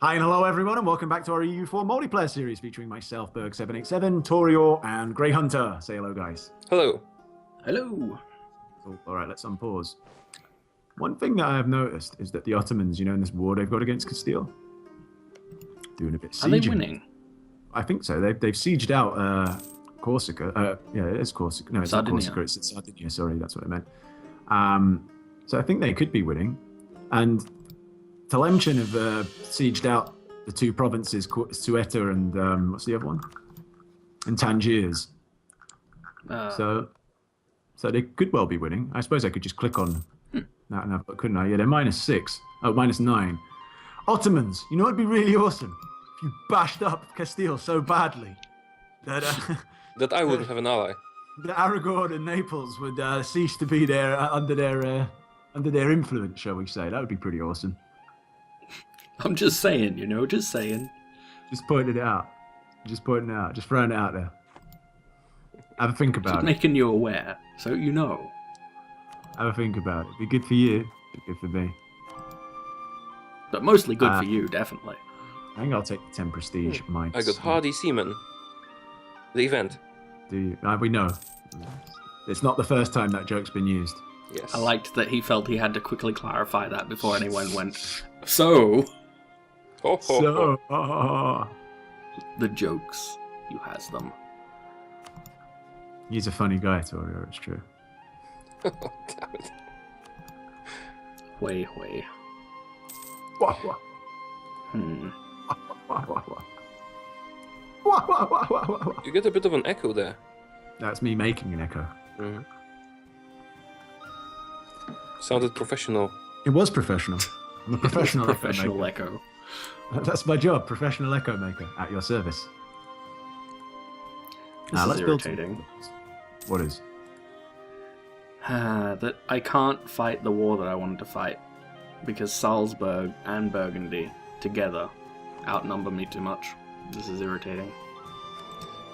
Hi and hello everyone and welcome back to our EU4 multiplayer series featuring myself, Berg787, Taureor and Grey Hunter. Say hello guys. Hello. Hello. Cool. Alright, let's unpause. One thing that I have noticed is that the Ottomans, in this war they've got against Castile, doing a bit of sieging. Are they winning? I think so. They've sieged out Corsica. Yeah, it is Corsica. No, it's not Sardinia. Corsica, it's Sardinia, sorry, that's what I meant. So I think they could be winning. And Tlemcen have sieged out the two provinces, Ceuta and what's the other one? And Tangiers. So they could well be winning. I suppose I could just click on that now, but couldn't I? Yeah, they're -6. Oh, -9. Ottomans, you know what'd be really awesome? If you bashed up Castile so badly that That I wouldn't have an ally. that Aragorn and Naples would cease to be there under their influence, shall we say? That would be pretty awesome. I'm just saying, just saying. Just pointing it out. Just pointing it out. Just throwing it out there. Have a think about Just it. making you aware, so you know. Have a think about it. Be good for you. Be good for me. But mostly good for you, definitely. I think I'll take the 10 prestige. I got Hardy Seaman. The event. Do you? We know. It's not the first time that joke's been used. Yes. I liked that he felt he had to quickly clarify that before anyone went, so... Ho, ho, ho. The jokes, you has them. He's a funny guy, Taureor, it's true. Oh, damn it. Way. Wah, wah. Hmm. Wah, wah, wah. Wah, wah, wah, wah, wah, wah. You get a bit of an echo there. That's me making an echo. Mhm. Sounded professional. It was professional. I'm a professional Professional echo echo. maker. That's my job, professional echo maker, at your service. This is let's build some- irritating. What is? That I can't fight the war that I wanted to fight because Salzburg and Burgundy together outnumber me too much. This is irritating.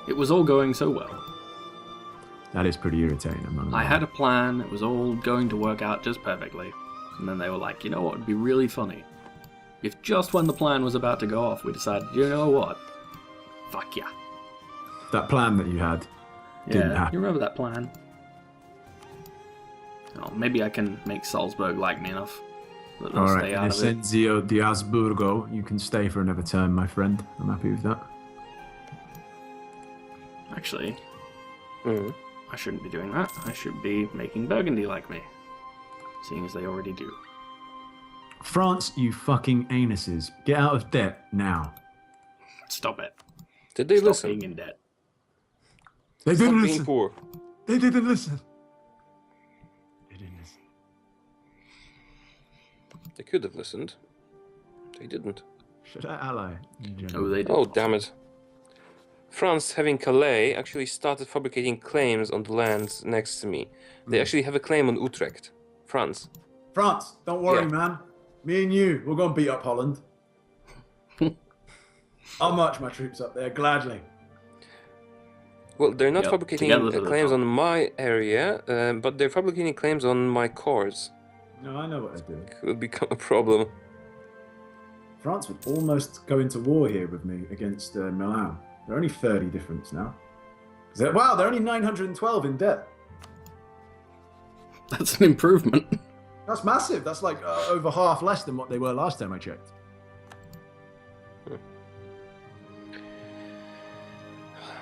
It was all going so well. That is pretty irritating. I'm not gonna I lie. had a plan, it was all going to work out just perfectly. And then they were like, you know what would be really funny? If just when the plan was about to go off, we decided, you know what? Fuck yeah. That plan that you had didn't Yeah, happen. you remember that plan? Oh, maybe I can make Salzburg like me enough that they'll All stay right, out of it. Inocenzio di Asburgo, you can stay for another turn, my friend. I'm happy with that. Actually, Mhm. I shouldn't be doing that. I should be making Burgundy like me. Seeing as they already do. France, you fucking anuses. Get out of debt now. Stop it. Did they Stop listen? being in debt. They Stop didn't being listen. poor. They didn't listen. They didn't listen. They could have listened. They didn't. Should I ally? in general? Oh, they did. Oh, damn it. France, having Calais, actually started fabricating claims on the lands next to me. They actually have a claim on Utrecht. France. France, don't worry, Yeah. man. Me and you, we're going to beat up Holland. I'll march my troops up there, gladly. Well, they're not Yep, fabricating together to the claims top. on my area, but they're fabricating claims on my cores. No, I know what they're doing. Could become a problem. France would almost go into war here with me against Milan. They're only 30 difference now. Wow, they're only 912 in debt. That's an improvement. That's massive. That's like over half less than what they were last time I checked.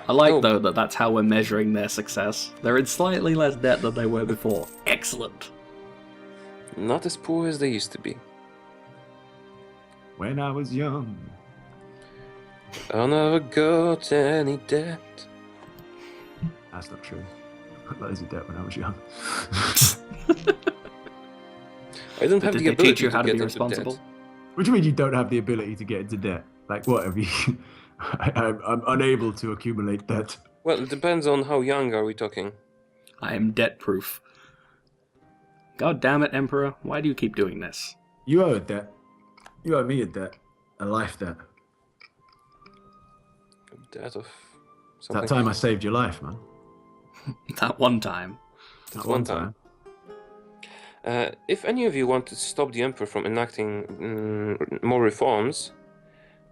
I like, Oh. though, that that's how we're measuring their success. They're in slightly less debt than they were before. Excellent. Not as poor as they used to be. When I was young. I never got any debt. That's not true. I got loads of debt when I was young. I don't But have did the they ability teach you how to get be into responsible? debt. What do you mean you don't have the ability to get into debt? Like what? Have you? I'm unable to accumulate debt. Well, it depends on how young are we talking. I am debt-proof. God damn it, Emperor. Why do you keep doing this? You owe a debt. You owe me a debt. A life debt. Debt of something. That time I saved your life, man. That one time. That one time. If any of you want to stop the Emperor from enacting more reforms,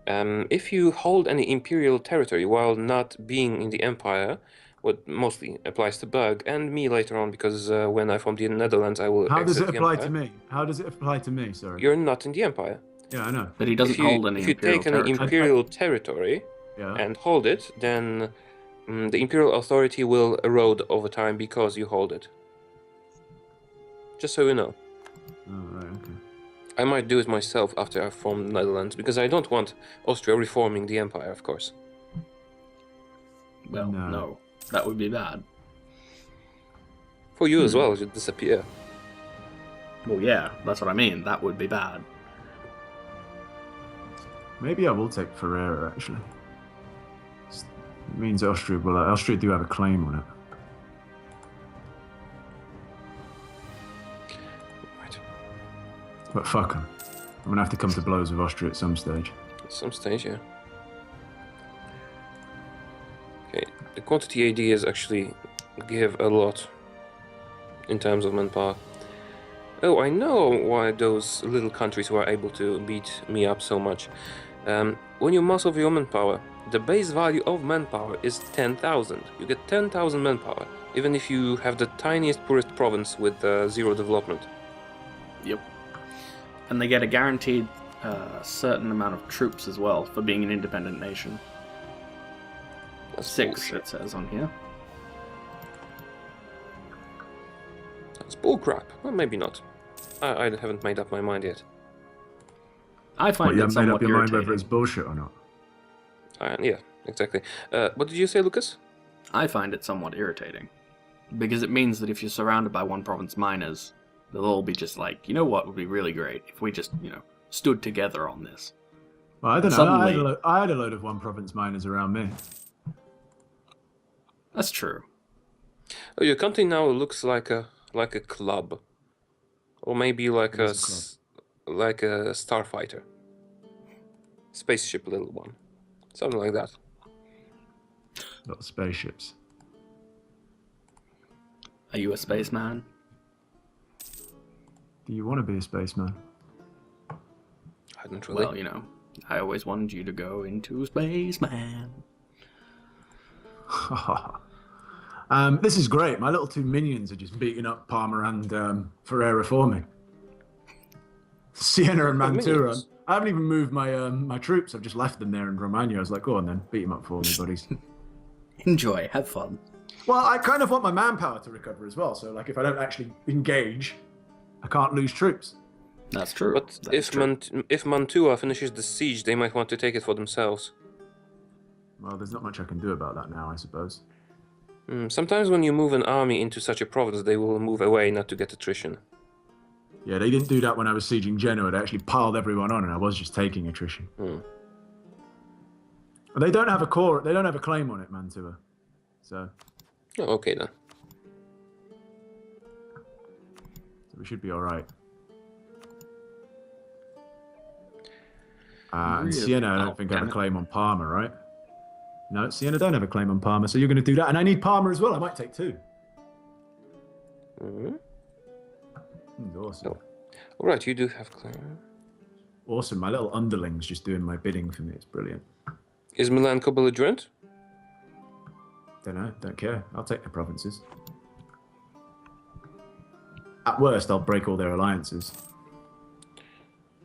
If you hold any imperial territory while not being in the empire, what mostly applies to Berg and me later on, because when I form the Netherlands, I will How does exit it the apply empire. to me? How does it apply to me? Sorry. You're not in the empire. Yeah, I know. But he doesn't hold any If you imperial take any territory. imperial territory Yeah. and hold it, then the imperial authority will erode over time because you hold it. Just so you know. Oh, right, okay. I might do it myself after I form the Netherlands, because I don't want Austria reforming the empire, of course. Well, No. no. That would be bad. For you as well, it should disappear. Well, yeah, that's what I mean. That would be bad. Maybe I will take Ferrara, actually. It means Austria do have a claim on it. Right. But fuck them. I'm gonna have to come to blows with Austria at some stage. At some stage, yeah. Okay, the quantity ideas actually give a lot in terms of manpower. Oh, I know why those little countries were able to beat me up so much. When you mass over your manpower, the base value of manpower is 10,000. You get 10,000 manpower, even if you have the tiniest, poorest province with 0 development. Yep. And they get a guaranteed certain amount of troops as well for being an independent nation. That's 6, bullshit. it says on here. That's bullcrap. Well, maybe not. I haven't made up my mind yet. I But find you it haven't made somewhat up your mind irritating. whether it's bullshit or not. Yeah, exactly. What did you say, Lucas? I find it somewhat irritating. Because it means that if you're surrounded by one province miners, they'll all be just like, you know what would be really great if we just, stood together on this. Well, I don't know. Suddenly- I had a load of one province miners around me. That's true. Oh, your country now looks like a club, or maybe like a What's like a starfighter, spaceship, little one, something like that. Little spaceships. Are you a spaceman? Do you want to be a spaceman? I don't really. Well, I always wanted you to go into space, man. This is great. My little 2 minions are just beating up Parma and Ferrara for me. Siena and Mantua. minions? I haven't even moved my troops. I've just left them there in Romagna. I was like, go on then, beat them up for me, buddies. Enjoy, have fun. Well, I kind of want my manpower to recover as well. So, like, if I don't actually engage, I can't lose troops. That's true. But That is true. if Mantua finishes the siege, they might want to take it for themselves. Well, there's not much I can do about that now, I suppose. Sometimes when you move an army into such a province, they will move away not to get attrition. Yeah, they didn't do that when I was sieging Genoa. They actually piled everyone on, and I was just taking attrition. They don't have a core. They don't have a claim on it, Mantua. So Oh, okay then. we should be all right. And Really? Siena, I Oh, don't think have damn a it. claim on Parma, right? No, Siena don't have a claim on Parma, so you're going to do that. And I need Parma as well. I might take 2. Awesome. No. All right, you do have claim. Awesome. My little underlings just doing my bidding for me. It's brilliant. Is Milan co-belligerent? Don't know. Don't care. I'll take the provinces. At worst, I'll break all their alliances.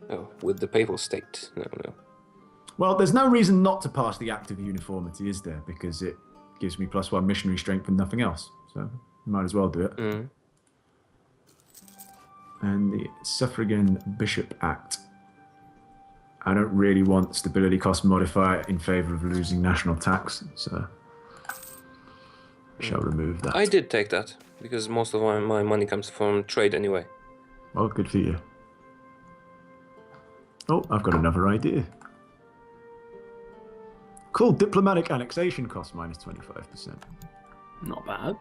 Oh, with the Papal State. No. Well, there's no reason not to pass the Act of Uniformity, is there? Because it gives me +1 missionary strength and nothing else. So might as well do it. And the Suffragan Bishop Act. I don't really want stability cost modifier in favour of losing national tax, so I shall remove that. I did take that, because most of my money comes from trade anyway. Well, good for you. Oh, I've got another idea. Cool, diplomatic annexation cost -25%. Not bad.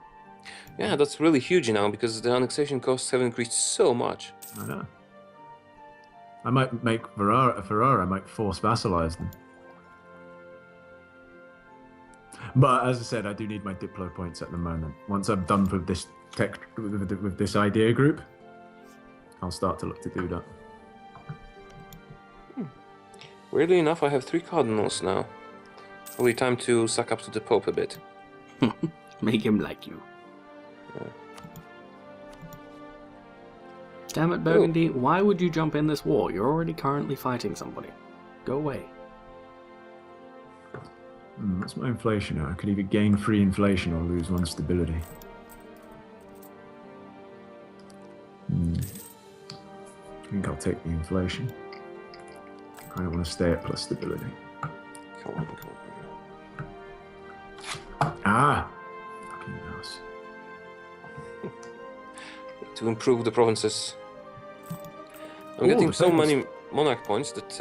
Yeah, that's really huge now, because the annexation costs have increased so much. I know. I might make Ferrara, I might force vassalize them. But as I said, I do need my Diplo points at the moment. Once I'm done with this with this idea group, I'll start to look to do that. Weirdly enough, I have 3 cardinals now. Only time to suck up to the Pope a bit. Make him like you. Yeah. Damn it, Burgundy, why would you jump in this war? You're already currently fighting somebody. Go away. What's my inflation now? I could either gain free inflation or lose 1 stability. I think I'll take the inflation. I kind of want to stay at plus stability. Come on. Ah! Fucking mouse. To improve the provinces. I'm Ooh, getting the so province- many monarch points that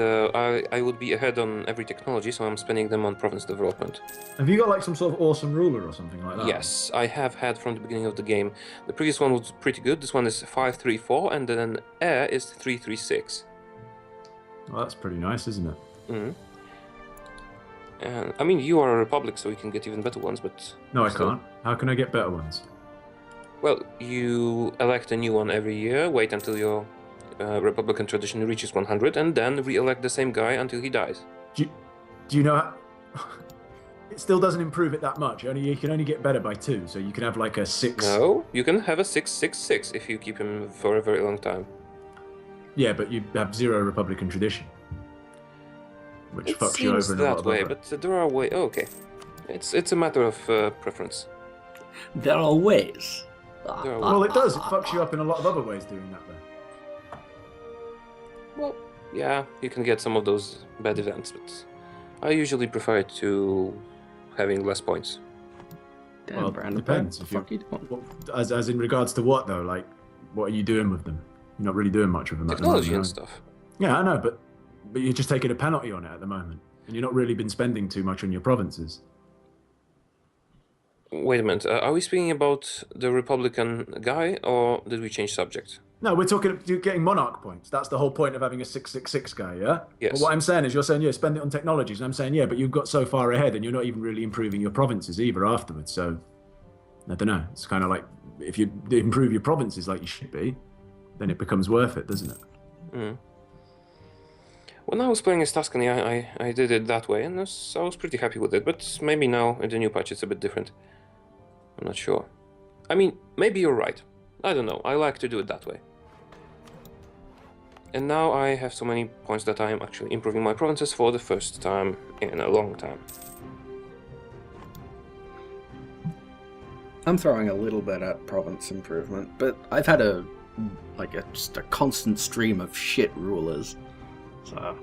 I would be ahead on every technology, so I'm spending them on province development. Have you got like some sort of awesome ruler or something like that? Yes, I have had from the beginning of the game. The previous one was pretty good. This one is 534, and then heir is 336. Well, that's pretty nice, isn't it? Mm-hmm. And I mean, you are a republic, so you can get even better ones, but No, I still. can't. How can I get better ones? Well, you elect a new one every year, wait until your Republican tradition reaches 100, and then re-elect the same guy until he dies. Do you know? It still doesn't improve it that much. You can only get better by 2, so you can have like a 6. No, you can have a 666 if you keep him for a very long time. Yeah, but you have 0 Republican tradition, which It fucks you over seems in a lot that of way, other... but there are ways. Oh, okay, it's a matter of preference. There are ways. There are Well, it does. It fucks you up in a lot of other ways doing that, though. Well, yeah, you can get some of those bad events, but I usually prefer it to having less points. Damn, Well, Brandon, depends. what If the fuck you doing? Well, as in regards to what, though? Like, what are you doing with them? You're not really doing much with them at the Technology moment, and are you? stuff. Yeah, I know, but you're just taking a penalty on it at the moment. And you've not really been spending too much on your provinces. Wait a minute, are we speaking about the Republican guy, or did we change subject? No, we're talking you're getting monarch points. That's the whole point of having a 666 guy, yeah? Yes. But what I'm saying is you're saying, yeah, spend it on technologies. And I'm saying, yeah, but you've got so far ahead and you're not even really improving your provinces either afterwards. So, I don't know. It's kind of like if you improve your provinces like you should be, then it becomes worth it, doesn't it? Mm. When I was playing as Tuscany, I did it that way, and I was pretty happy with it. But maybe now, in the new patch, it's a bit different. I'm not sure. I mean, maybe you're right. I don't know. I like to do it that way. And now I have so many points that I am actually improving my provinces for the first time in a long time. I'm throwing a little bit at province improvement, but I've had just a constant stream of shit rulers. So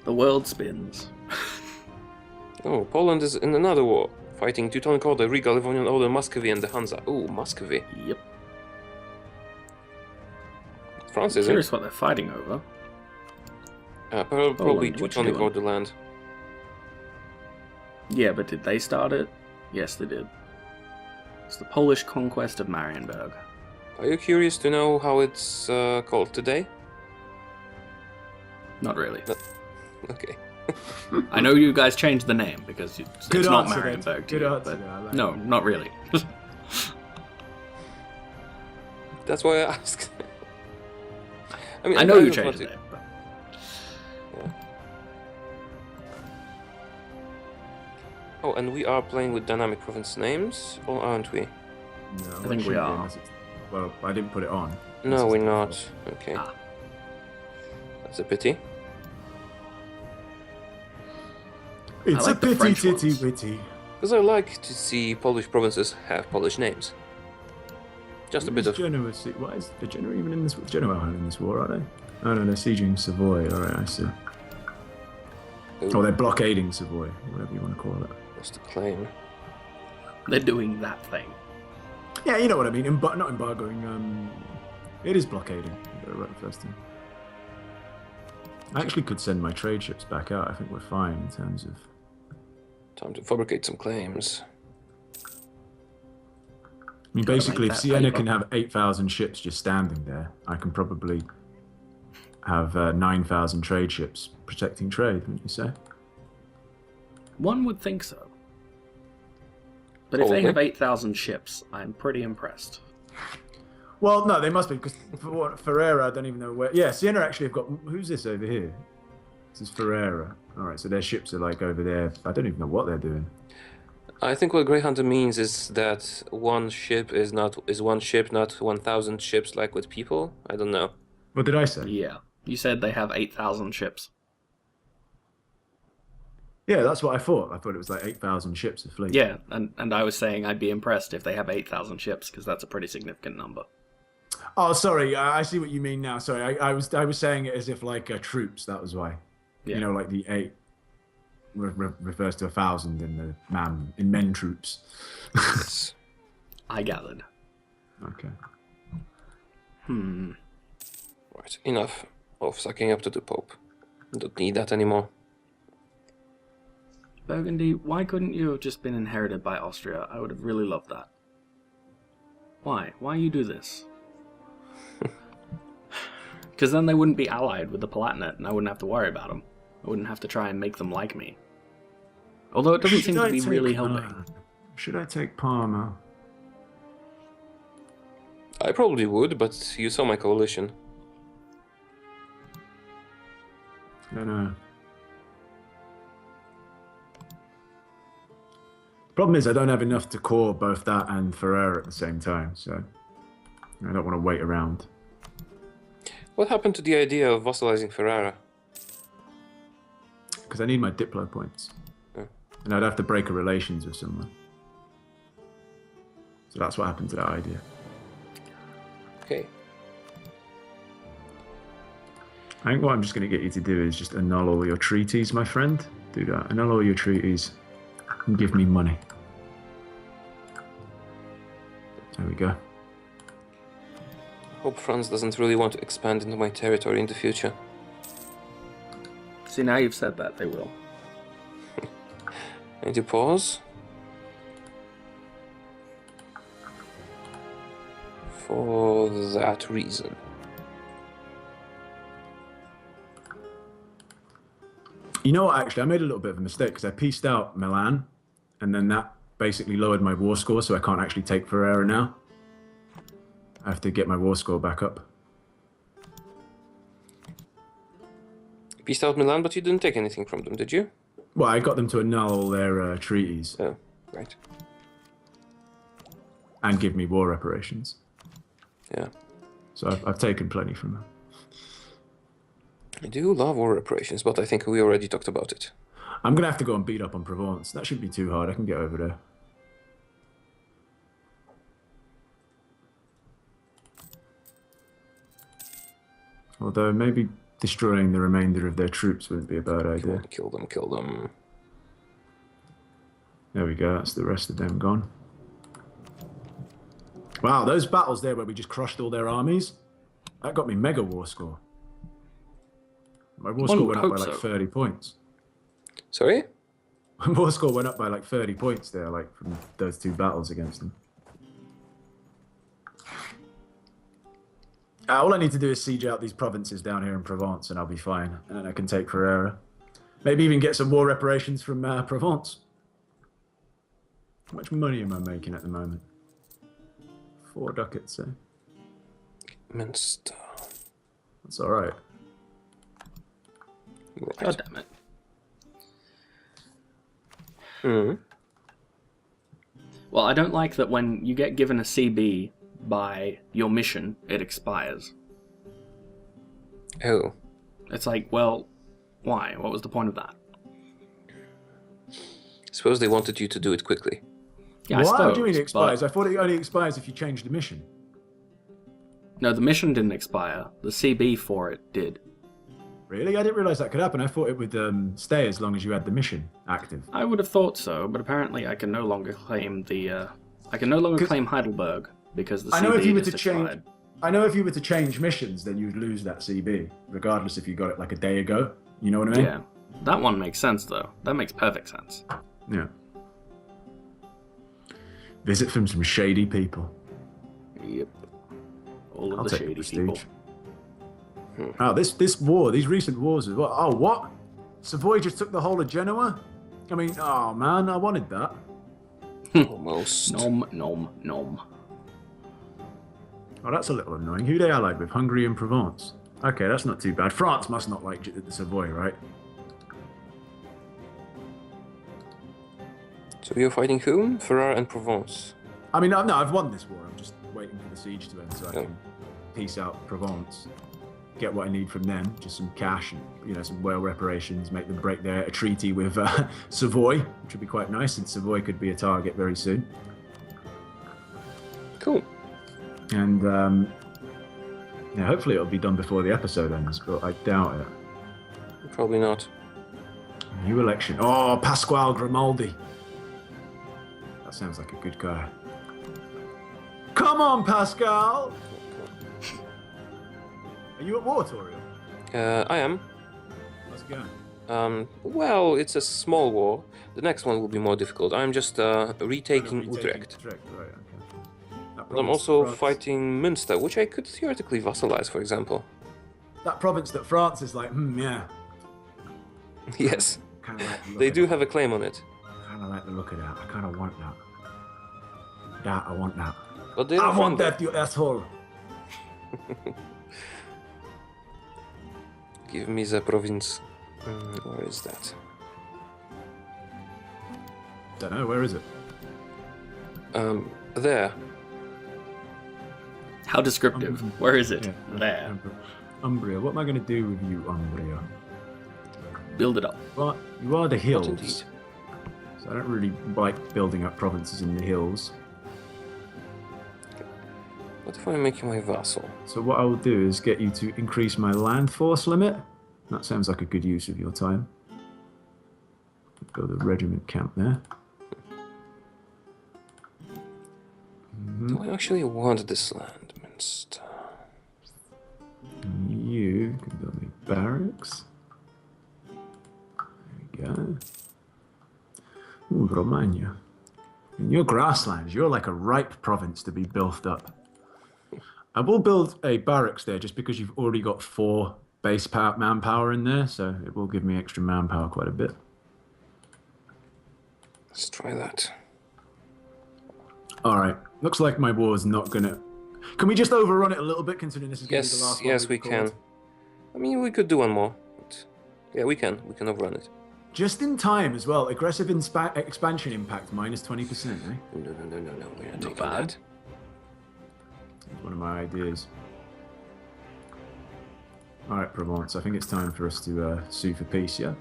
the world spins. Oh, Poland is in another war, fighting Teutonic Order, Riga, Livonian Order, Muscovy, and the Hansa. Oh, Muscovy. Yep. France I'm isn't. curious what they're fighting over. Probably Poland, what you Teutonic doing? Order land. Yeah, but did they start it? Yes, they did. It's the Polish conquest of Marienburg. Are you curious to know how it's called today? Not really. Okay. I know you guys changed the name because it's Good not answer, Marienburg. Good to you, answer. but I like no, it. not really. That's why I asked. I mean, I know you don't changed want the name. But... Yeah. Oh, and we are playing with dynamic province names, or aren't we? No, I think it we shouldn't be are. unless it's- Well, I didn't put it on. No, This is we're the not. default. Okay. Ah. That's a pity. It's like a the pity, French titty, ones. witty. Because I like to see Polish provinces have Polish names. Just a bit of... Genoa. Why is the Genoa even in this? Genoa aren't in this war, are they? Oh no, they're sieging Savoy. All right, I see. Or they're blockading Savoy, whatever you want to call it. What's the claim? They're doing that thing. Yeah, you know what I mean. Not embargoing. It is blockading. You got it right the first time. I actually could send my trade ships back out. I think we're fine in terms of. Time to fabricate some claims. I mean, Gotta basically, make if that Siena paper. can have 8,000 ships just standing there, I can probably have 9,000 trade ships protecting trade, wouldn't you say? One would think so. But if they Probably. have 8,000 ships, I'm pretty impressed. Well, no, they must be, because Ferrera, I don't even know where. Yeah, Siena actually have got. Who's this over here? This is Ferrera. All right, so their ships are like over there. I don't even know what they're doing. I think what Grey Hunter means is that one ship is one ship, not 1,000 ships like with people. I don't know. What did I say? Yeah. You said they have 8,000 ships. Yeah, that's what I thought. I thought it was like 8,000 ships of fleet. Yeah, and I was saying I'd be impressed if they have 8,000 ships, because that's a pretty significant number. Oh, sorry. I see what you mean now. Sorry, I was saying it as if like troops. That was why. Yeah. You know, like the 8 refers to 1,000 in the men troops. Yes. I gathered. Okay. Right, enough of sucking up to the Pope. Don't need that anymore. Burgundy, why couldn't you have just been inherited by Austria? I would have really loved that. Why? Why you do this? Because then they wouldn't be allied with the Palatinate, and I wouldn't have to worry about them. I wouldn't have to try and make them like me. Although it doesn't seem to be really helping. Should I take Parma? I probably would, but you saw my coalition. I don't know. Problem is, I don't have enough to core both that and Ferrera at the same time, so I don't want to wait around. What happened to the idea of vassalizing Ferrara? Because I need my Diplo points. Oh. And I'd have to break a relations with someone. So that's what happened to that idea. Okay. I think what I'm just going to get you to do is just annul all your treaties, my friend. Do that. Annul all your treaties and give me money. There we go. Hope France doesn't really want to expand into my territory in the future. See, now you've said that, they will. I need to pause. For that reason. You know what, actually, I made a little bit of a mistake because I pieced out Milan, and then that basically lowered my war score, so I can't actually take Ferrara now. I have to get my war score back up. You pieced out Milan, but you didn't take anything from them, did you? Well, I got them to annul all their treaties Oh, right. and give me war reparations. Yeah. So I've taken plenty from them. I do love war reparations, but I think we already talked about it. I'm going to have to go and beat up on Provence. That shouldn't be too hard. I can get over there. Although maybe destroying the remainder of their troops wouldn't be a bad idea. Kill them, kill them. There we go. That's the rest of them gone. Wow, those battles there where we just crushed all their armies, that got me mega war score. My war score went up by like 30 points. Sorry? My war score went up by like 30 points there, like from those two battles against them. All I need to do is siege out these provinces down here in Provence and I'll be fine. And then I can take Ferrara. Maybe even get some war reparations from Provence. How much money am I making at the moment? 4 ducats, eh? Minster. That's alright. Right. God damn it. Well, I don't like that when you get given a CB by your mission, it expires. Oh. It's like, well, why? What was the point of that? Suppose they wanted you to do it quickly. Yeah, Why I suppose, do you mean it expires? but- I thought it only expires if you change the mission. No, the mission didn't expire. The CB for it did. Really? I didn't realise that could happen. I thought it would stay as long as you had the mission active. I would have thought so, but apparently I can no longer claim the. I can no longer claim Heidelberg because the CB I know if you were is to change. expired. I know if you were to change missions, then you'd lose that CB, regardless if you got it like a day ago. You know what I mean? Yeah, that one makes sense though. That makes perfect sense. Yeah. Visit from some shady people. Yep. All of I'll the take shady prestige. people. Oh, this war, these recent wars as well. Oh, what? Savoy just took the whole of Genoa? I mean, oh man, I wanted that. Almost. Nom nom nom. Oh, that's a little annoying. Who they allied with? Hungary and Provence. Okay, that's not too bad. France must not like Savoy, right? So you're fighting whom? Ferrara and Provence. I mean, no, I've won this war. I'm just waiting for the siege to end so I Oh. can peace out Provence, get what I need from them, just some cash and some whale reparations, make them break a treaty with Savoy, which would be quite nice, and Savoy could be a target very soon. Cool. And hopefully it'll be done before the episode ends, but I doubt it. Probably not. New election. Oh, Pasquale Grimaldi. That sounds like a good guy. Come on, Pascal! Are you at war, Taureor? I am. How's it going? Well, it's a small war. The next one will be more difficult. I'm just retaking Utrecht. Right, okay. That But I'm province also that France- fighting Münster, which I could theoretically vassalize, for example. That province that France is like, yeah. Yes, Kind of like the look they of do that. have a claim on it. Kind of like the look of that. I kind of want that. Yeah, I want that. But they I don't want fund it. that, you asshole. Give me the province. Where is that? Don't know, where is it? There. How descriptive. Where is it? Yeah. There. Umbria. What am I going to do with you, Umbria? Build it up. Well, you are the hills. indeed. So I don't really like building up provinces in the hills. What if I make you my vassal? So what I will do is get you to increase my land force limit. That sounds like a good use of your time. Go the regiment camp there. Do I actually want this land, Münster? You can build me barracks. There we go. Ooh, Romagna. In your grasslands, you're like a ripe province to be built up. I will build a barracks there just because you've already got 4 base manpower in there, so it will give me extra manpower quite a bit. Let's try that. All right. Looks like my war is not gonna. Can we just overrun it a little bit, considering this is going to be the last one? Yes, we we've called? can. I mean, we could do one more. But yeah, we can. We can overrun it. Just in time as well. Aggressive expansion impact minus 20%. Eh? No. We're not taking bad. that. That's one of my ideas. All right, Provence. I think it's time for us to sue for peace. Yeah.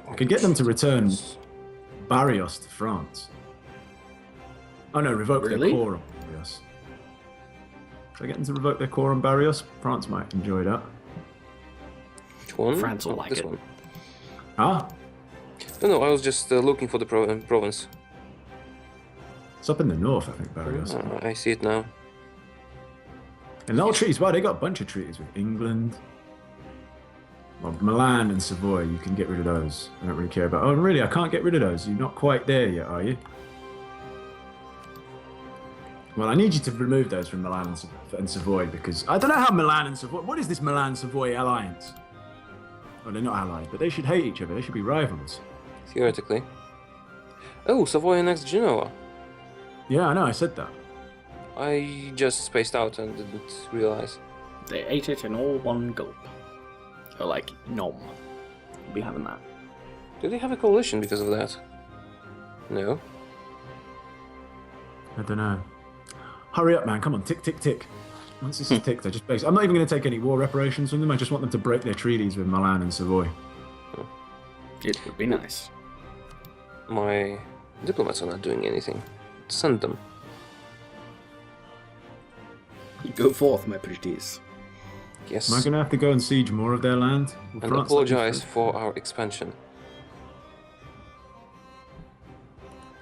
I could get them to return Barrios to France. Oh no, revoke Really? their core on Barrios. Should I get them to revoke their core on Barrios? France might enjoy that. Which one? France will Oh, like this it. one. Ah, No, I was just looking for the province. it's up in the north, I think, Barrios. I see it now. And all treaties, wow, they got a bunch of treaties with England. Well, Milan and Savoy, you can get rid of those. I don't really care about. Oh, really? I can't get rid of those. You're not quite there yet, are you? Well, I need you to remove those from Milan and Savoy because I don't know how Milan and Savoy. What is this Milan-Savoy alliance? Well, they're not allied, but they should hate each other. They should be rivals. Theoretically. Oh, Savoy annexed Genoa. Yeah, I know. I said that. I just spaced out and didn't realize. They ate it in all one gulp. So like, nom. We'll be having that. Do they have a coalition because of that? No. I don't know. Hurry up, man. Come on. Tick, tick, tick. Once this is ticked, I just basically... I'm not even going to take any war reparations from them. I just want them to break their treaties with Milan and Savoy. It would be nice. My diplomats are not doing anything. Send them. Go forth, my pretties. Yes. Am I going to have to go and siege more of their land? Will And France let me apologize through? for our expansion.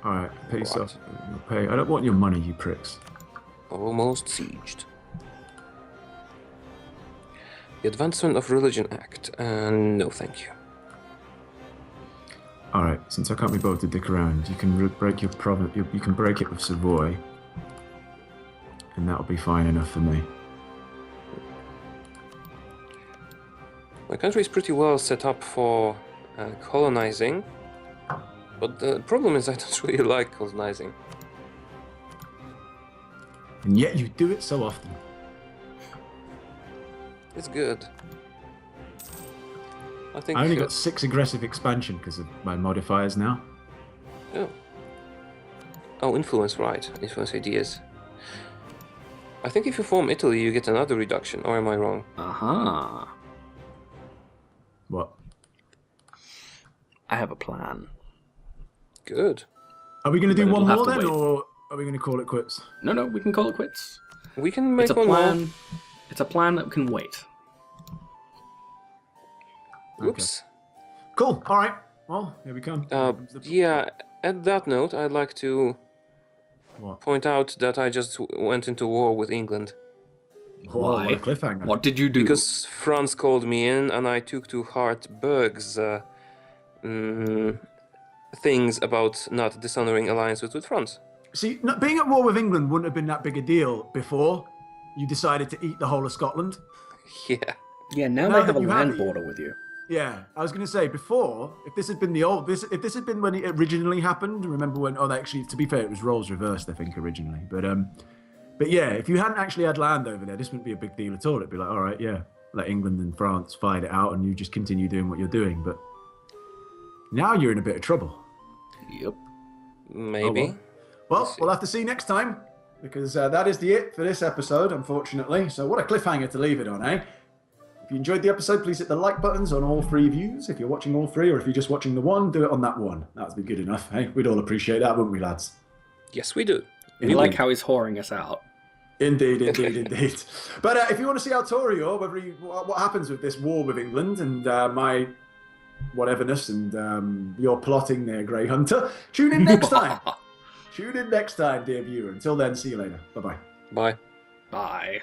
All right, peace Right. off. You'll pay. I don't want your money, you pricks. Almost sieged. The Advancement of Religion Act. No, thank you. All right, since I can't be bothered to dick around, you can break your province. You can break it with Savoy, and that'll be fine enough for me. My country is pretty well set up for colonizing. But the problem is I don't really like colonizing. And yet you do it so often. It's good. I think. I only got 6 aggressive expansion because of my modifiers now. Oh. Oh, influence, right. Influence ideas. I think if you form Italy, you get another reduction, or am I wrong? Uh-huh. What? I have a plan. Good. Are we going to do But one it'll more have to then, wait. or are we going to call it quits? No, we can call it quits. We can make It's a one plan. more. It's a plan that can wait. Oops. Cool. All right. Well, here we come. Yeah, at that note, I'd like to What? point out that I just went into war with England. Oh, what Why? a cliffhanger. What did you do? Because France called me in and I took to heart Berg's things about not dishonoring alliances with France. See, being at war with England wouldn't have been that big a deal before you decided to eat the whole of Scotland. Yeah. Yeah, now Now they have that a you have land it, border with you. Yeah, I was going to say before, if this had been if this had been when it originally happened. Remember when? Oh, actually, to be fair, it was roles reversed, I think, originally. But yeah, if you hadn't actually had land over there, this wouldn't be a big deal at all. It'd be like, all right, yeah, let England and France fight it out, and you just continue doing what you're doing. But now you're in a bit of trouble. Yep. Maybe. Well, we'll have to see next time, because that is it for this episode, unfortunately. So what a cliffhanger to leave it on, eh? If you enjoyed the episode, please hit the like buttons on all 3 views. If you're watching all 3, or if you're just watching the one, do it on that one. That would be good enough, hey? We'd all appreciate that, wouldn't we, lads? Yes, we do. We like how he's whoring us out. Indeed. But if you want to see how Taureor, what happens with this war with England and my whateverness and your plotting there, Grey Hunter, tune in next time. Tune in next time, dear viewer. Until then, see you later. Bye-bye. Bye. Bye.